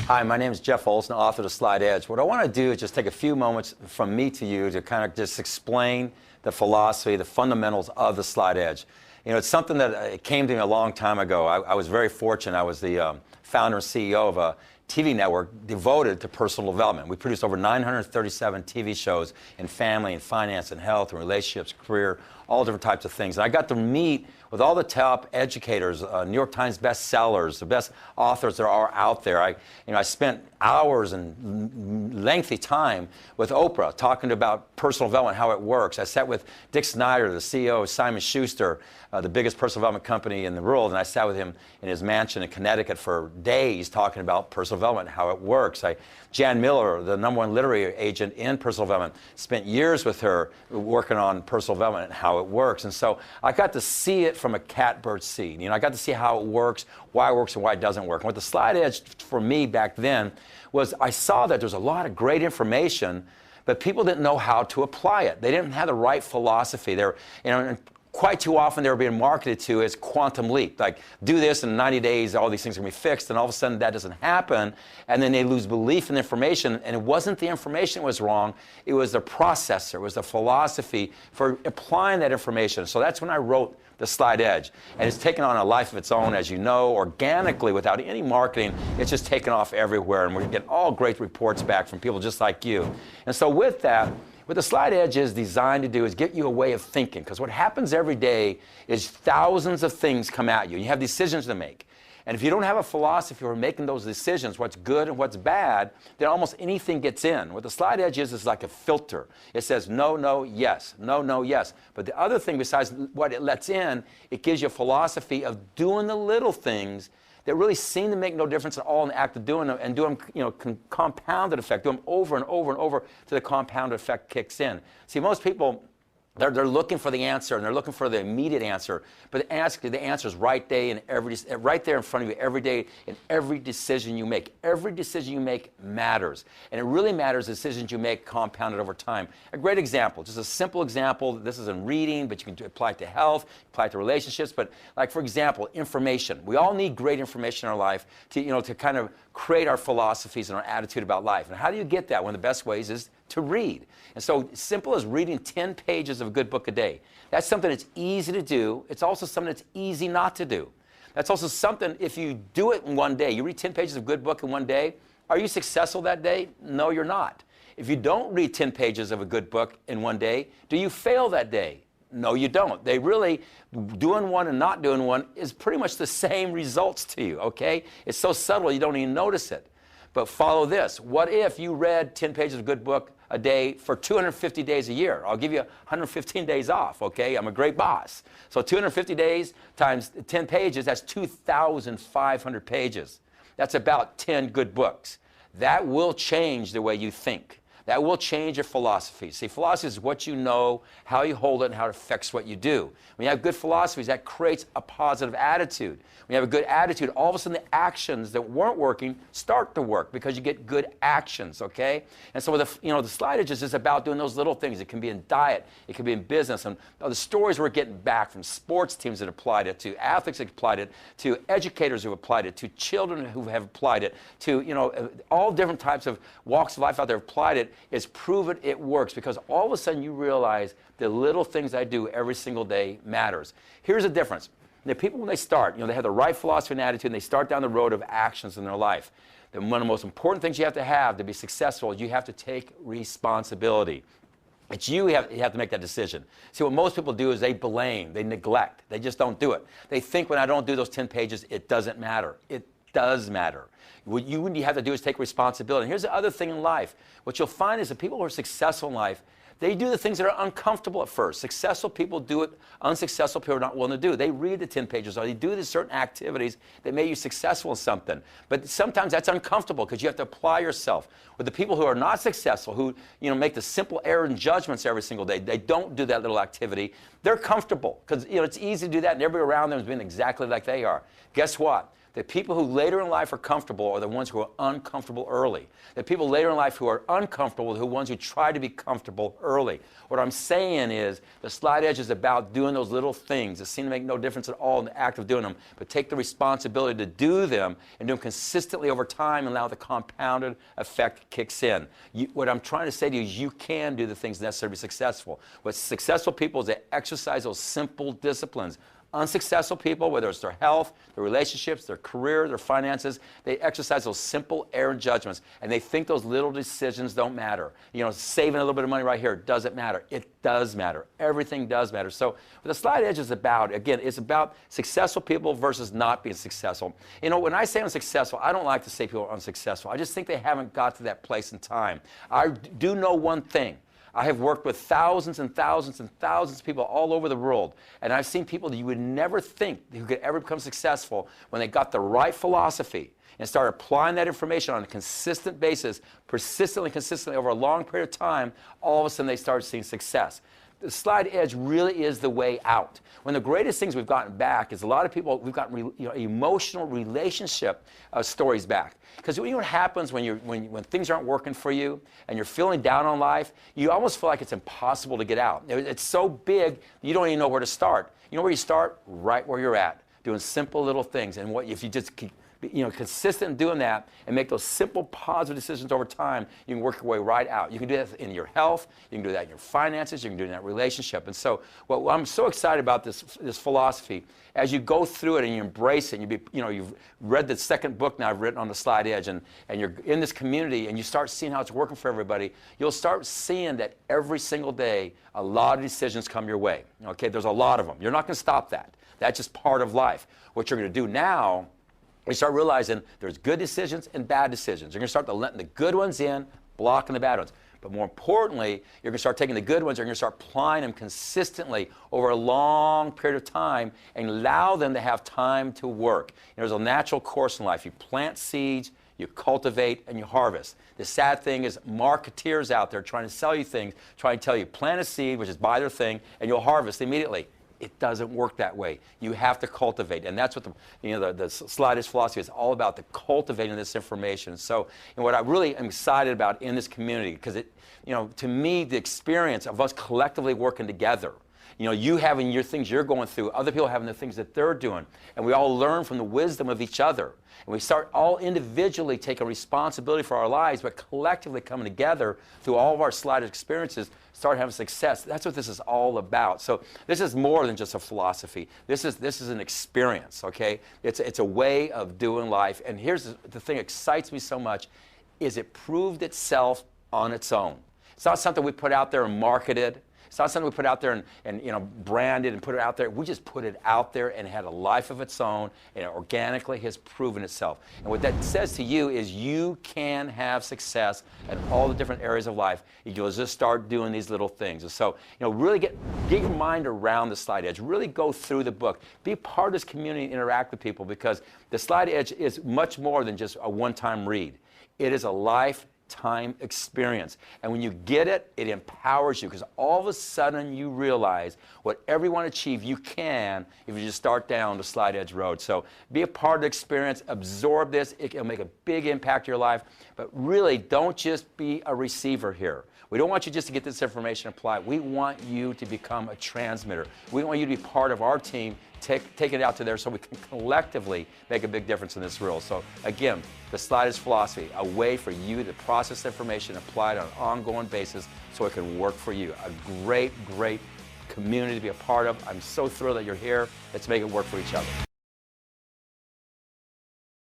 Hi, my name is Jeff Olson, author of The Slight Edge. What I want to do is just take a few moments from me to you to kind of just explain the philosophy, the fundamentals of The Slight Edge. You know, it's something that it came to me a long time ago. I was very fortunate. I was the founder and CEO of a TV network devoted to personal development. We produced over 937 TV shows in family and finance and health and relationships, career, all different types of things. And I got to meet with all the top educators, New York Times bestsellers, the best authors there are out there. I spent hours and lengthy time with Oprah talking about personal development, how it works. I sat with Dick Snyder, the CEO of Simon Schuster, the biggest personal development company in the world, and I sat with him in his mansion in Connecticut for days talking about personal development, how it works. Jan Miller, the #1 literary agent in personal development, spent years with her working on personal development and how it works. And so I got to see it from a catbird seat. You know, I got to see how it works, and why it doesn't work. And what the Slight Edge for me back then was I saw that there's a lot of great information, but people didn't know how to apply it. They didn't have the right philosophy. And quite too often they were being marketed to as quantum leap, like do this in 90 days, all these things are going to be fixed, and all of a sudden that doesn't happen, and then they lose belief in the information, and it wasn't the information that was wrong, it was the processor, it was the philosophy for applying that information. So that's when I wrote The Slight Edge, and it's taken on a life of its own, as you know, organically, without any marketing. It's just taken off everywhere, and we're getting all great reports back from people just like you. And so with that, what The Slight Edge is designed to do is get you a way of thinking, because what happens every day is thousands of things come at you. You have decisions to make. And if you don't have a philosophy for making those decisions, what's good and what's bad, then almost anything gets in. What The Slight Edge is like a filter. It says no, no, yes, no, no, yes. But the other thing besides what it lets in, it gives you a philosophy of doing the little things that really seem to make no difference at all in the act of doing them, and do them, compounded effect, do them over and over and over till the compounded effect kicks in. See, most people, they're looking for the answer, and they're looking for the immediate answer, but the answer is right there in front of you every day in every decision you make. Every decision you make matters, and it really matters the decisions you make compounded over time. A great example, just a simple example, this is in reading, but you can apply it to health, apply it to relationships, but like for example, information. We all need great information in our life to kind of create our philosophies and our attitude about life. And how do you get that? One of the best ways is to read. And so simple as reading 10 pages of a good book a day. That's something that's easy to do. It's also something that's easy not to do. That's also something, if you do it in one day, you read 10 pages of a good book in one day, are you successful that day? No, you're not. If you don't read 10 pages of a good book in one day, do you fail that day? No, you don't. They really, doing one and not doing one is pretty much the same results to you, okay? It's so subtle you don't even notice it. But follow this. What if you read 10 pages of a good book a day for 250 days a year? I'll give you 115 days off, okay? I'm a great boss. So 250 days times 10 pages, that's 2,500 pages. That's about 10 good books. That will change the way you think. That will change your philosophy. See, philosophy is what you know, how you hold it, and how it affects what you do. When you have good philosophies, that creates a positive attitude. When you have a good attitude, all of a sudden the actions that weren't working start to work because you get good actions, okay? And so the Slight Edge is just about doing those little things. It can be in diet, it can be in business, and the stories we're getting back from sports teams that applied it, to athletes that applied it, to educators who applied it, to children who have applied it, to all different types of walks of life out there applied it, is proven it works, because all of a sudden you realize the little things I do every single day matters. Here's the difference. The people, when they start, they have the right philosophy and attitude, and they start down the road of actions in their life. Then one of the most important things you have to be successful is you have to take responsibility. It's you have to make that decision. See, what most people do is they blame, they neglect, they just don't do it. They think when I don't do those 10 pages, it doesn't matter. It does matter. What you have to do is take responsibility. And here's the other thing in life. What you'll find is that people who are successful in life, they do the things that are uncomfortable at first. Successful people do it. Unsuccessful people are not willing to do it. They read the 10 pages, or they do these certain activities that make you successful in something. But sometimes that's uncomfortable because you have to apply yourself. With the people who are not successful, who make the simple error in judgments every single day, they don't do that little activity. They're comfortable because it's easy to do that, and everybody around them has been exactly like they are. Guess what? The people who later in life are comfortable are the ones who are uncomfortable early. The people later in life who are uncomfortable are the ones who try to be comfortable early. What I'm saying is the slide edge is about doing those little things that seem to make no difference at all in the act of doing them, but take the responsibility to do them and do them consistently over time and allow the compounded effect kicks in. What I'm trying to say to you is you can do the things necessary to be successful. What successful people is they exercise those simple disciplines. Unsuccessful people, whether it's their health, their relationships, their career, their finances, they exercise those simple errant judgments, and they think those little decisions don't matter. You know, saving a little bit of money right here doesn't matter. It does matter. Everything does matter. So what the slide edge is about, again, it's about successful people versus not being successful. You know, when I say unsuccessful, I don't like to say people are unsuccessful. I just think they haven't got to that place in time. I do know one thing. I have worked with thousands and thousands and thousands of people all over the world, and I've seen people that you would never think who could ever become successful when they got the right philosophy and started applying that information on a consistent basis, consistently over a long period of time. All of a sudden they started seeing success. The slide edge really is the way out. One of the greatest things we've gotten back is a lot of people, we've gotten emotional relationship stories back. Because you know what happens when things aren't working for you and you're feeling down on life, you almost feel like it's impossible to get out. It's so big, you don't even know where to start. You know where you start? Right where you're at, doing simple little things. And if you just keep consistent in doing that and make those simple positive decisions over time, you can work your way right out. You can do that in your health, you can do that in your finances, you can do it in that relationship. And so I'm so excited about this philosophy. As you go through it and you embrace it, and you've read the second book now I've written on the slide edge, and you're in this community and you start seeing how it's working for everybody, you'll start seeing that every single day a lot of decisions come your way. Okay, there's a lot of them. You're not going to stop that. That's just part of life. What you're going to do now, you start realizing there's good decisions and bad decisions. You're going to start letting the good ones in, blocking the bad ones. But more importantly, you're going to start taking the good ones, you're going to start applying them consistently over a long period of time and allow them to have time to work. There's a natural course in life. You plant seeds, you cultivate, and you harvest. The sad thing is marketeers out there trying to sell you things, trying to tell you plant a seed, which is buy their thing, and you'll harvest immediately. It doesn't work that way. You have to cultivate, and that's what the slide edge philosophy is all about, the cultivating this information. So, what I really am excited about in this community, because to me, the experience of us collectively working together, you having your things you're going through, other people having the things that they're doing, and we all learn from the wisdom of each other. And we start all individually taking responsibility for our lives, but collectively coming together through all of our slide edge experiences, start having success. That's what this is all about. So this is more than just a philosophy. This is an experience, okay? It's a way of doing life. And here's the thing that excites me so much, is it proved itself on its own. It's not something we put out there and marketed. It's not something we put out there and branded and put it out there. We just put it out there and it had a life of its own, and it organically has proven itself. And what that says to you is you can have success in all the different areas of life. You'll just start doing these little things. And so, really get your mind around the slide edge. Really go through the book. Be part of this community and interact with people, because the slide edge is much more than just a one-time read. It is a lifetime experience. And when you get it, it empowers you, because all of a sudden you realize whatever you want to achieve, you can if you just start down the slide edge road. So be a part of the experience, absorb this. It'll make a big impact to your life. But really, don't just be a receiver here. We don't want you just to get this information applied. We want you to become a transmitter. We want you to be part of our team, take it out to there so we can collectively make a big difference in this world. So again, the slide edge philosophy, a way for you to process information, apply it on an ongoing basis so it can work for you. A great, great community to be a part of. I'm so thrilled that you're here. Let's make it work for each other.